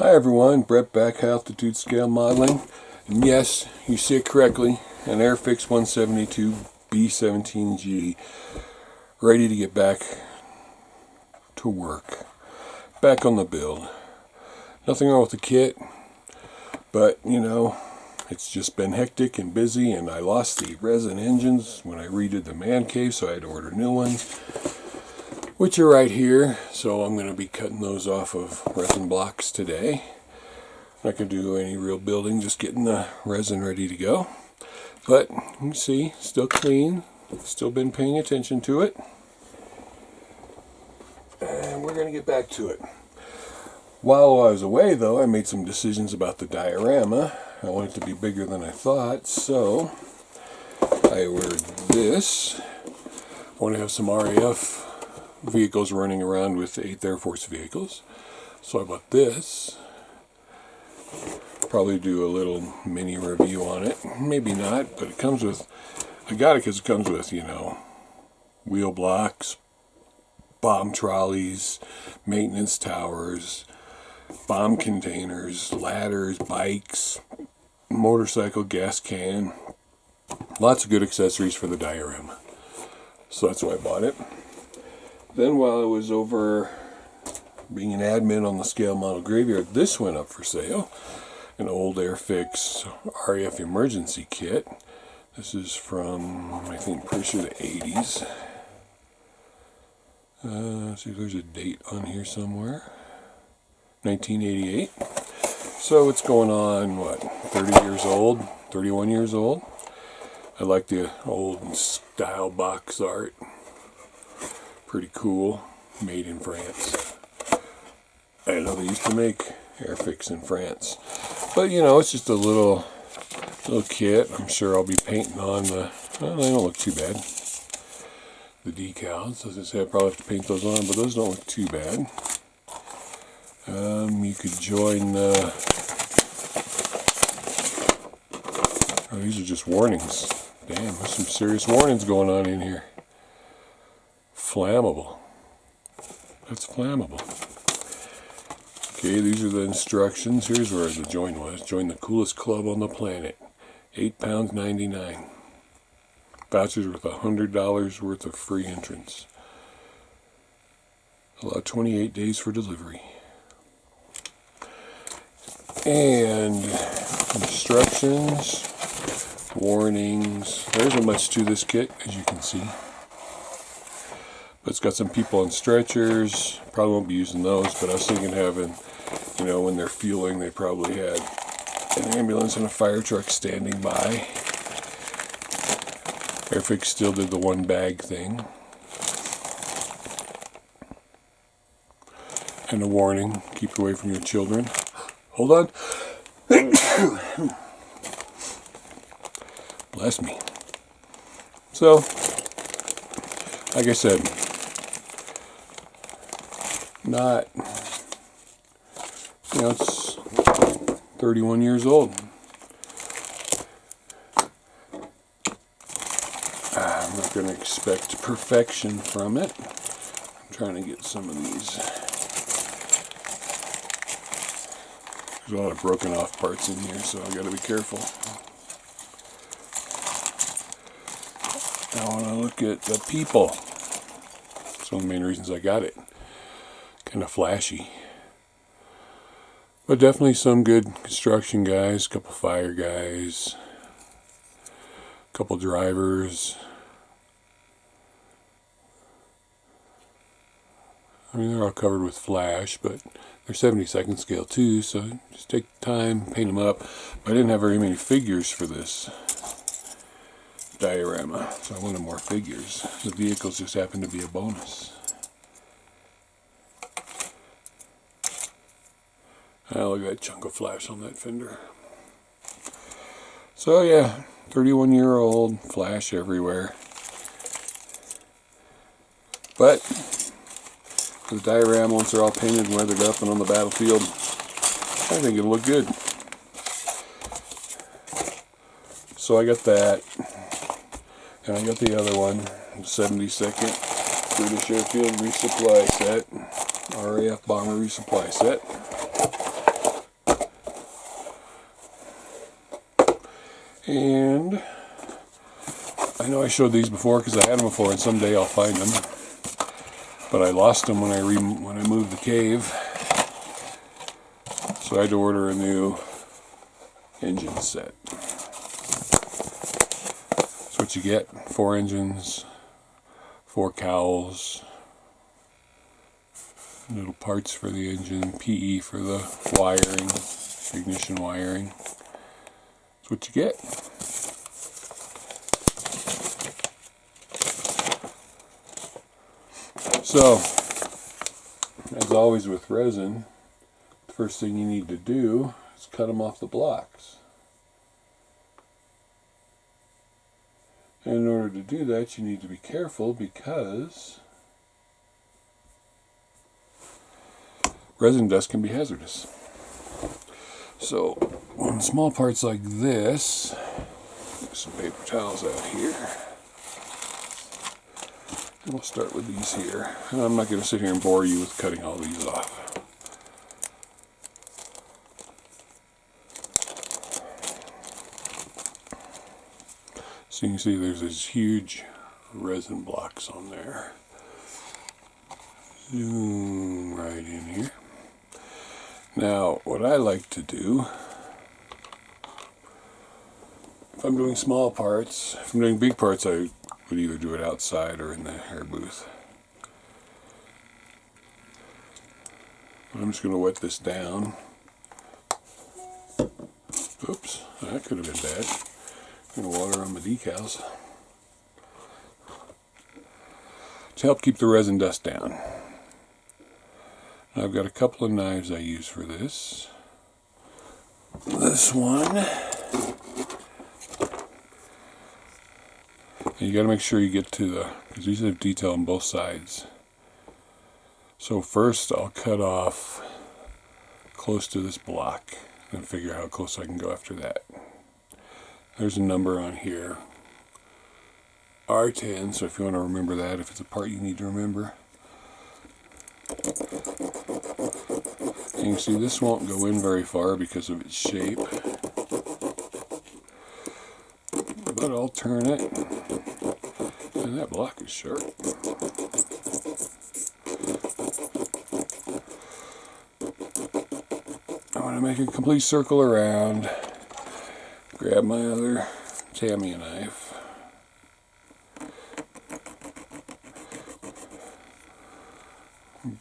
Hi everyone, Brett back, High Altitude Scale Modeling. And yes, you see it correctly, an Airfix 172 B-17G, ready to get back to work. Back on the build. Nothing wrong with the kit, but you know, it's just been hectic and busy, and I lost the Resin Engines when I redid the man cave, so I had to order new ones, which are right here. So I'm going to be cutting those off of resin blocks today. Not going to do any real building, just getting the resin ready to go. But you can see, still clean, still been paying attention to it. And we're going to get back to it. While I was away though, I made some decisions about the diorama. I want it to be bigger than I thought, so I ordered this. I want to have some RAF vehicles running around with 8th Air Force vehicles. So I bought this. Probably do a little mini review on it. Maybe not, but it comes with, I got it because it comes with, you know, wheel blocks, bomb trolleys, maintenance towers, bomb containers, ladders, bikes, motorcycle gas can. Lots of good accessories for the diorama. So that's why I bought it. Then while I was over being an admin on the scale model graveyard, this went up for sale. An old Airfix RAF emergency kit. This is from, I think, pretty sure the 80s. See if there's a date on here somewhere. 1988. So it's going on, what, 30 years old, 31 years old. I like the old style box art. Pretty cool. Made in France. I know they used to make Airfix in France. But you know, it's just a little kit. I'm sure I'll be painting on the, well, they don't look too bad. The decals, as I said, I'll probably have to paint those on, but those don't look too bad. You could join, oh, these are just warnings. Damn, there's some serious warnings going on in here. Flammable. That's flammable. Okay, these are the instructions. Here's where the join was. Join the coolest club on the planet. £8.99. Vouchers worth $100 worth of free entrance. Allow 28 days for delivery. And instructions, warnings. There isn't much to this kit, as you can see. But it's got some people on stretchers. Probably won't be using those, but I was thinking having, you know, when they're fueling, they probably had an ambulance and a fire truck standing by. Airfix still did the one bag thing. And a warning, keep away from your children. Hold on. Bless me. So, like I said, not, you know, it's 31 years old. I'm not going to expect perfection from it. I'm trying to get some of these. There's a lot of broken off parts in here, so I've got to be careful. I want to look at the people. That's one of the main reasons I got it. Kind of flashy. But definitely some good construction guys, a couple fire guys, a couple drivers. I mean, they're all covered with flash, but they're 72nd scale too, so just take the time, paint them up. But I didn't have very many figures for this diorama, so I wanted more figures. The vehicles just happened to be a bonus. Oh, look at that chunk of flash on that fender. So yeah, 31-year-old, flash everywhere. But the diorama, once they're all painted and weathered up and on the battlefield, I think it'll look good. So I got that, and I got the other one, the 72nd British Airfield resupply set, RAF bomber resupply set. And I know I showed these before because I had them before, and someday I'll find them. But I lost them when I moved the cave, so I had to order a new engine set. That's what you get: 4 engines, 4 cowls, little parts for the engine, PE for the wiring, ignition wiring. That's what you get. So, as always with resin, the first thing you need to do is cut them off the blocks. And in order to do that, you need to be careful because resin dust can be hazardous. So, on small parts like this, there's some paper towels out here. And we'll start with these here. And I'm not going to sit here and bore you with cutting all these off. So you can see there's these huge resin blocks on there. Zoom right in here. Now, what I like to do, if I'm doing small parts, if I'm doing big parts, I would either do it outside or in the air booth. I'm just going to wet this down. Oops, that could have been bad. I'm going to water on my decals to help keep the resin dust down. Now I've got a couple of knives I use for this. This one. And you got to make sure you get to the, because these have detail on both sides. So first I'll cut off close to this block and figure out how close I can go after that. There's a number on here, R10, so if you want to remember that, if it's a part you need to remember. And you can see this won't go in very far because of its shape. But I'll turn it, and that block is sharp. I want to make a complete circle around. Grab my other Tamiya knife.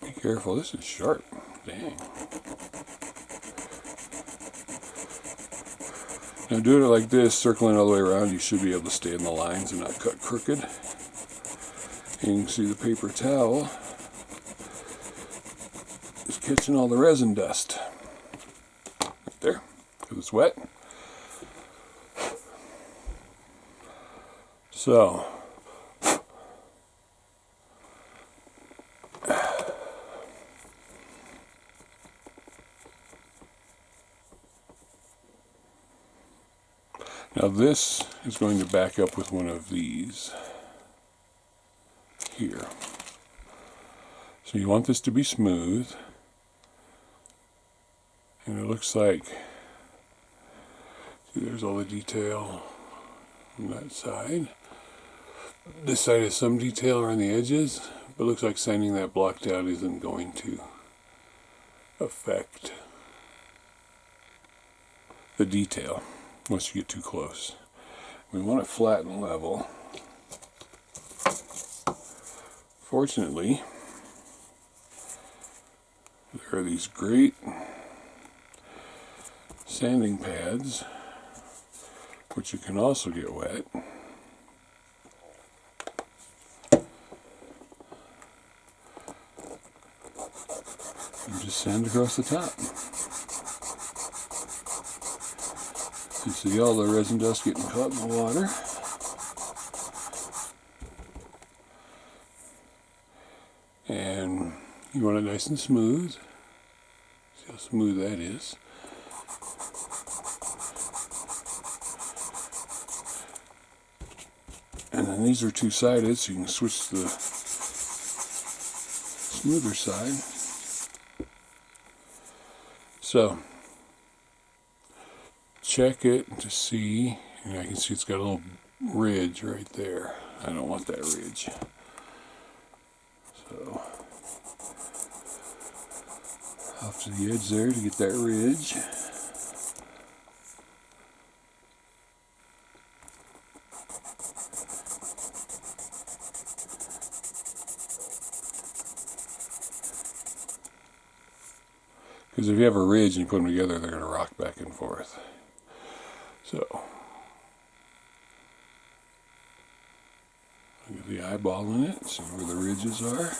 Be careful, this is sharp. Dang. Now doing it like this, circling all the way around, you should be able to stay in the lines and not cut crooked. And you can see the paper towel is catching all the resin dust. Right there, because it's wet. So, now this is going to back up with one of these here. So you want this to be smooth. And it looks like, see, there's all the detail on that side. This side has some detail around the edges, but it looks like sanding that block down isn't going to affect the detail once you get too close. We want it flat and level. Fortunately, there are these great sanding pads, which you can also get wet. And just sand across the top. You see all the resin dust getting caught in the water. And you want it nice and smooth. See how smooth that is. And then these are two-sided, so you can switch to the smoother side. So, check it to see And I can see it's got a little ridge right there. I don't want that ridge. So off to the edge there to get that ridge. Because if you have a ridge and you put them together, they're going to rock back and forth. So, I'll get the eyeball in it, see where the ridges are.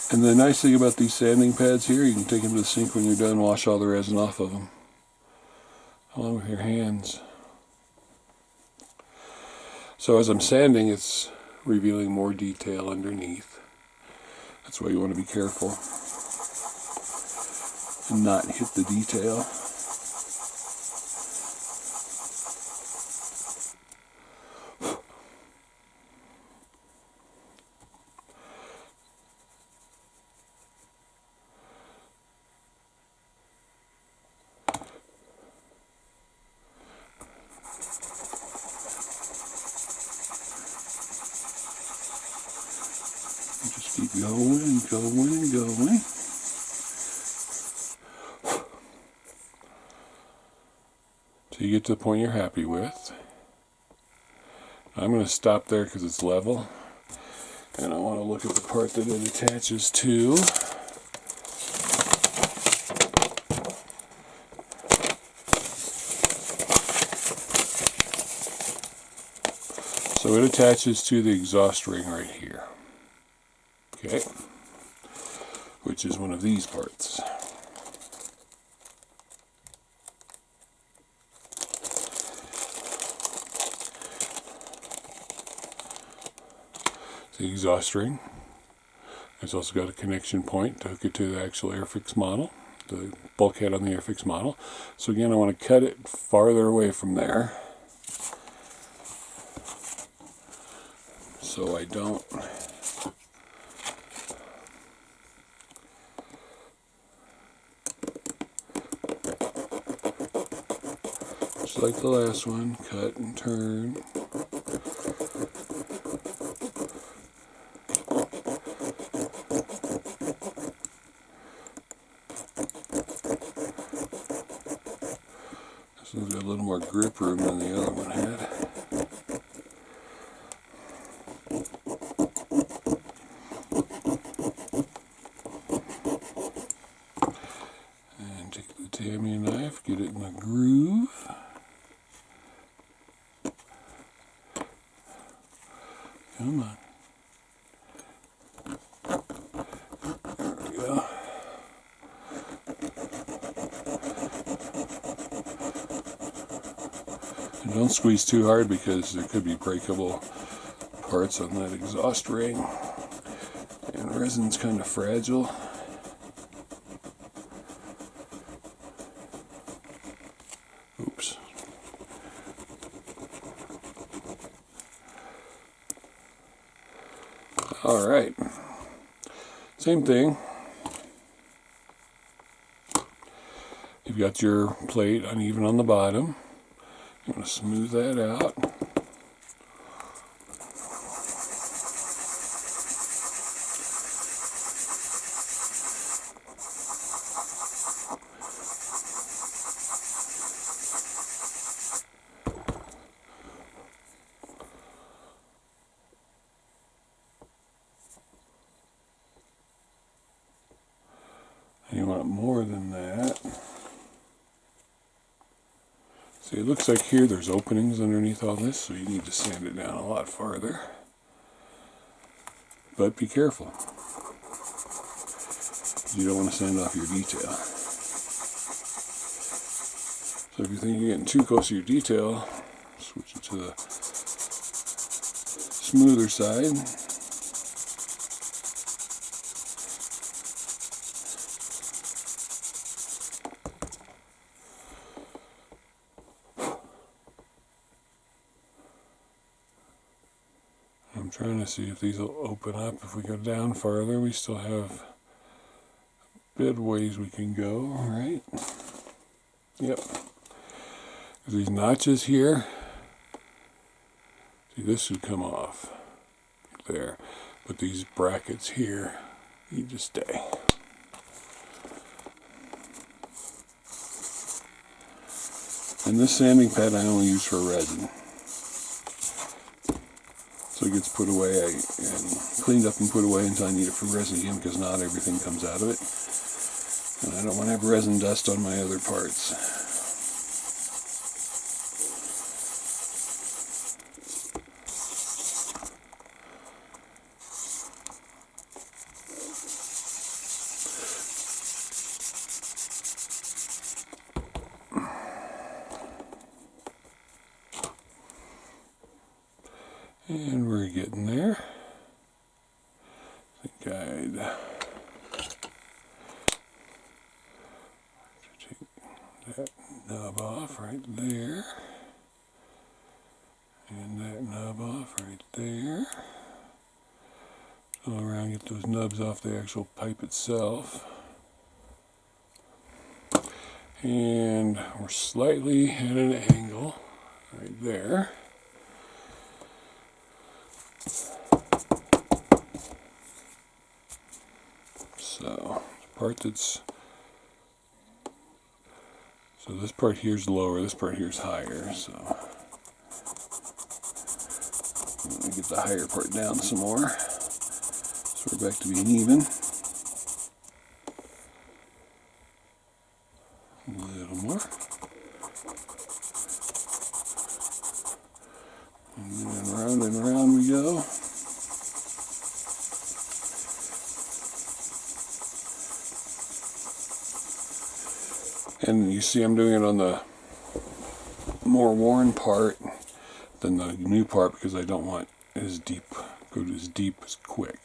And the nice thing about these sanding pads here, you can take them to the sink when you're done, wash all the resin off of them, along with your hands. So as I'm sanding, it's revealing more detail underneath. That's why you want to be careful and not hit the detail. Just keep going and going and going. Till you get to the point you're happy with. I'm going to stop there because it's level. And I want to look at the part that it attaches to. So it attaches to the exhaust ring right here. Okay, which is one of these parts. The exhaust ring. It's also got a connection point to hook it to the actual Airfix model, the bulkhead on the Airfix model. So again, I want to cut it farther away from there, so I don't just like the last one, cut and turn. This one's got a little more grip room than the other one had. And take the Tamiya knife, get it in the groove. Come on. There we go. And don't squeeze too hard because there could be breakable parts on that exhaust ring. And resin's kind of fragile. Oops. Alright. Same thing. You've got your plate uneven on the bottom. You want to smooth that out. And you want more than that. See, it looks like here there's openings underneath all this, so you need to sand it down a lot farther. But be careful. You don't want to sand off your detail. So if you think you're getting too close to your detail, switch it to the smoother side. Trying to see if these will open up. If we go down farther, we still have a bit of ways we can go, right? Yep. These notches here, see, this would come off there, but these brackets here need to stay. And this sanding pad I only use for resin. So it gets put away and cleaned up and put away until I need it for resin again, because not everything comes out of it. And I don't want to have resin dust on my other parts. And we're getting there. I think I'd take that nub off right there. And that nub off right there. Go around, get those nubs off the actual pipe itself. And we're slightly at an angle right there. So the part that's, so this part here is lower, this part here is higher, so I'm going to get the higher part down some more. So we're back to being even. A little more. And then round we go. And you see I'm doing it on the more worn part than the new part, because I don't want as deep, go as deep as quick.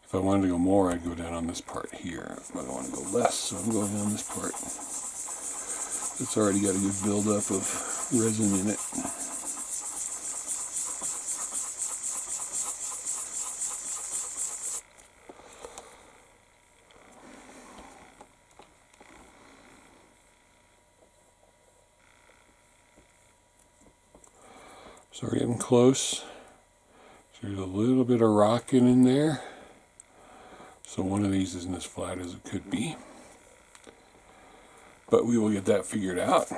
If I wanted to go more, I'd go down on this part here. But I want to go less, so I'm going on this part. It's already got a good buildup of resin in it. So we're getting close. There's a little bit of rocking in there. So one of these isn't as flat as it could be. But we will get that figured out.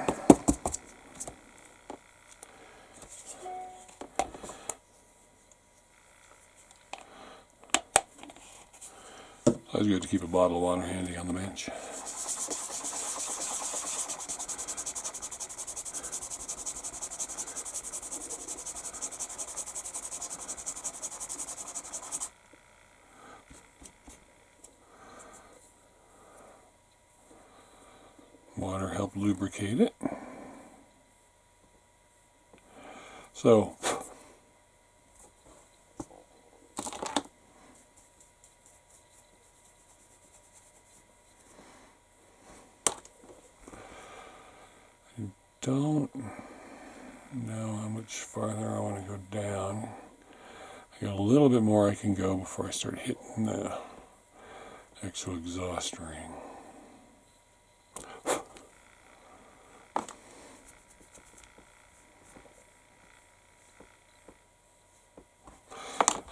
Always good to keep a bottle of water handy on the bench. Water helped lubricate it. So I don't know how much farther I want to go down. I got a little bit more I can go before I start hitting the actual exhaust ring.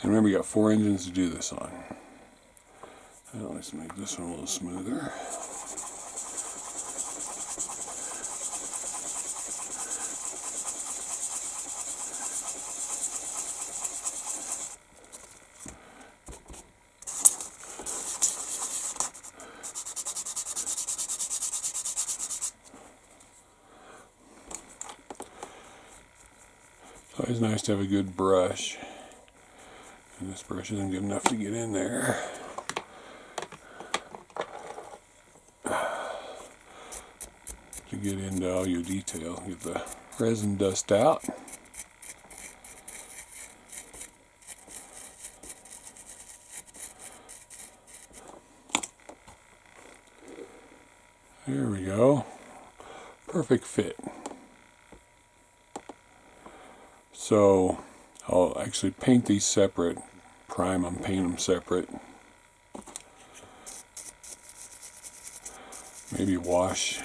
And remember, you got 4 engines to do this on. Now let's make this one a little smoother. It's always nice to have a good brush. And this brush isn't good enough to get in there. To get into all your detail, get the resin dust out. There we go. Perfect fit. So I'll actually paint these separate, prime them, paint them separate. Maybe wash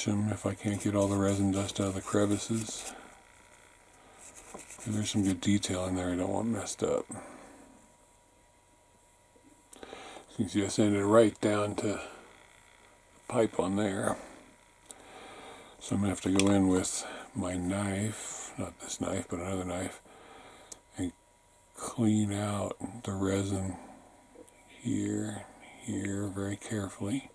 them if I can't get all the resin dust out of the crevices. And there's some good detail in there I don't want messed up. So you can see I sanded it right down to the pipe on there. So I'm going to have to go in with my knife, not this knife, but another knife, and clean out the resin here, very carefully.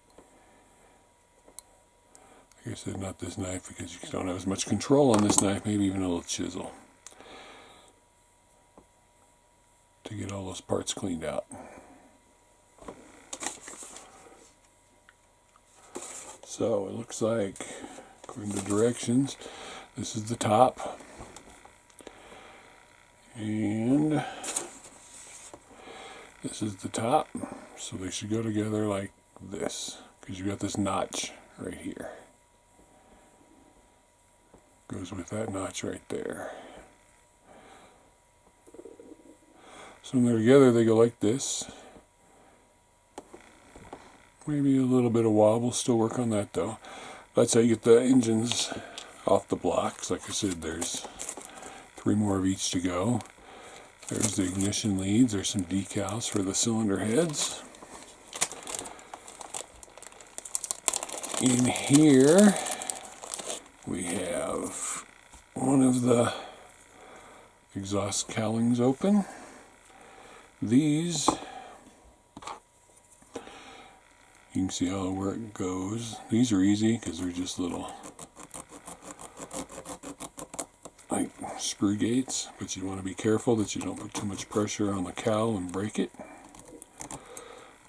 Like I said, not this knife because you don't have as much control on this knife, maybe even a little chisel, to get all those parts cleaned out. So it looks like, according to directions, this is the top, and this is the top, so they should go together like this, because you've got this notch right here. Goes with that notch right there. So when they're together, they go like this. Maybe a little bit of wobble, still work on that though. That's how you get the engines off the blocks. Like I said, there's 3 more of each to go. There's the ignition leads. There's some decals for the cylinder heads. In here, we have one of the exhaust cowlings open. These, you can see where it goes. These are easy because they're just little like screw gates, but you want to be careful that you don't put too much pressure on the cowl and break it.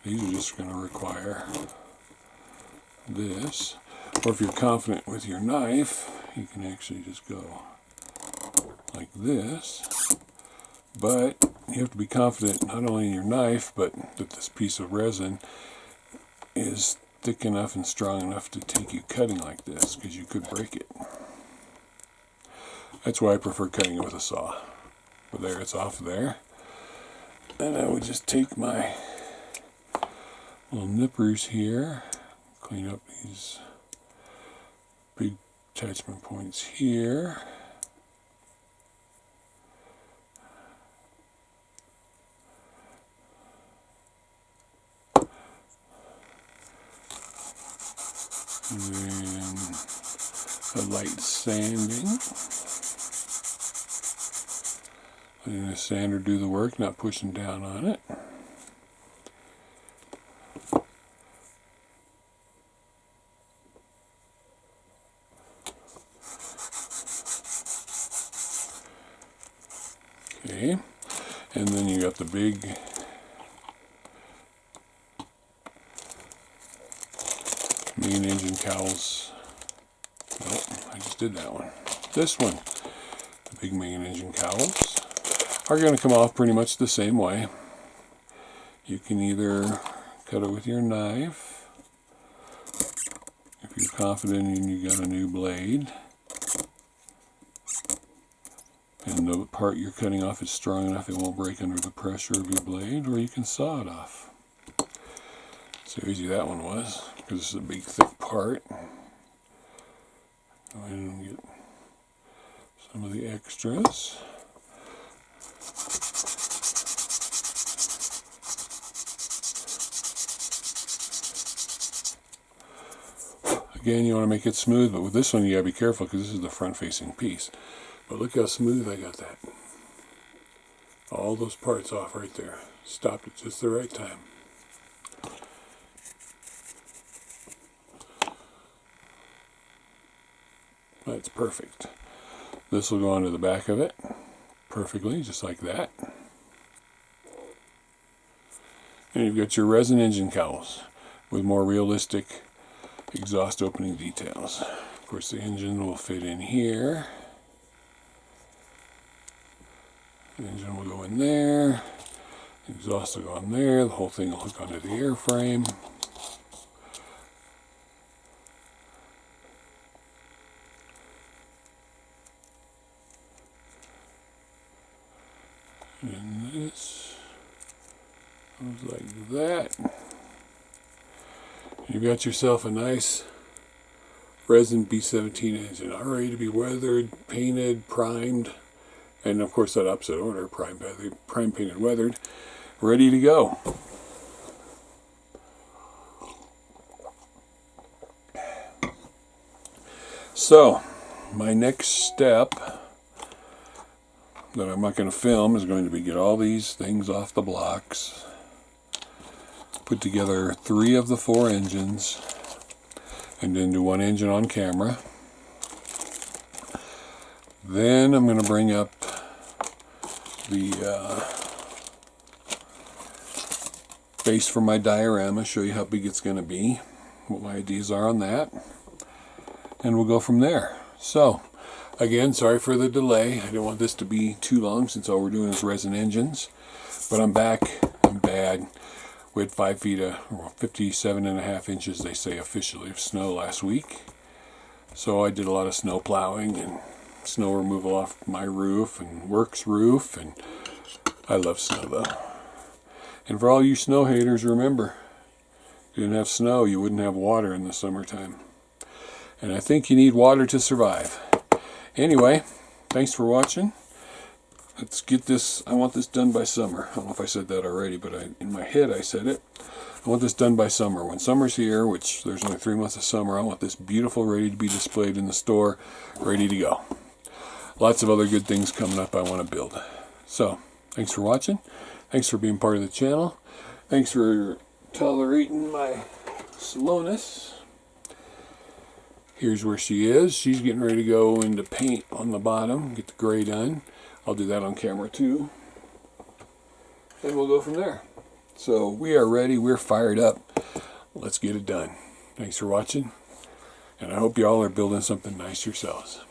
These are just going to require this, or if you're confident with your knife, you can actually just go like this. But you have to be confident not only in your knife, but that this piece of resin is thick enough and strong enough to take you cutting like this, because you could break it. That's why I prefer cutting it with a saw. But there, it's off there. And I would just take my little nippers here, clean up these big attachment points here. And then a light sanding. Letting the sander do the work, not pushing down on it. Okay, and then you got the big main engine cowls. Nope, I just did that one. This one, the big main engine cowls, are going to come off pretty much the same way. You can either cut it with your knife, if you're confident and you got a new blade, and the part you're cutting off is strong enough it won't break under the pressure of your blade, or you can saw it off. See how easy that one was, because this is a big thick part. Go ahead and get some of the extras. Again, you want to make it smooth, but with this one you gotta be careful because this is the front facing piece. But look how smooth I got that. All those parts off right there. Stopped at just the right time. That's perfect. This will go onto the back of it perfectly, just like that. And you've got your resin engine cowls with more realistic exhaust opening details. Of course, the engine will fit in here. The engine will go in there. The exhaust will go in there. The whole thing will hook onto the airframe. Goes like that. You've got yourself a nice Resin B-17 engine, all ready to be weathered, painted, primed, and of course that opposite order, primed, painted, weathered, ready to go. So, my next step that I'm not going to film is going to be get all these things off the blocks, put together 3 of the 4 engines, and then do 1 engine on camera. Then I'm going to bring up the base for my diorama, show you how big it's going to be, what my ideas are on that, and we'll go from there. So, again, sorry for the delay. I didn't want this to be too long since all we're doing is Resin Engines, but I'm back. I'm bad. We had 5 feet of 57.5 inches, they say officially, of snow last week. So I did a lot of snow plowing and snow removal off my roof and works roof, and I love snow though. And for all you snow haters, remember, if you didn't have snow, you wouldn't have water in the summertime. And I think you need water to survive. Anyway, thanks for watching. Let's get this, I want this done by summer. I don't know if I said that already, but in my head I said it. I want this done by summer. When summer's here, which there's only 3 months of summer, I want this beautiful, ready to be displayed in the store, ready to go. Lots of other good things coming up I want to build. So, thanks for watching. Thanks for being part of the channel. Thanks for tolerating my slowness. Here's where she is. She's getting ready to go into paint on the bottom, get the gray done. I'll do that on camera too. And we'll go from there. So we are ready. We're fired up. Let's get it done. Thanks for watching. And I hope you all are building something nice yourselves.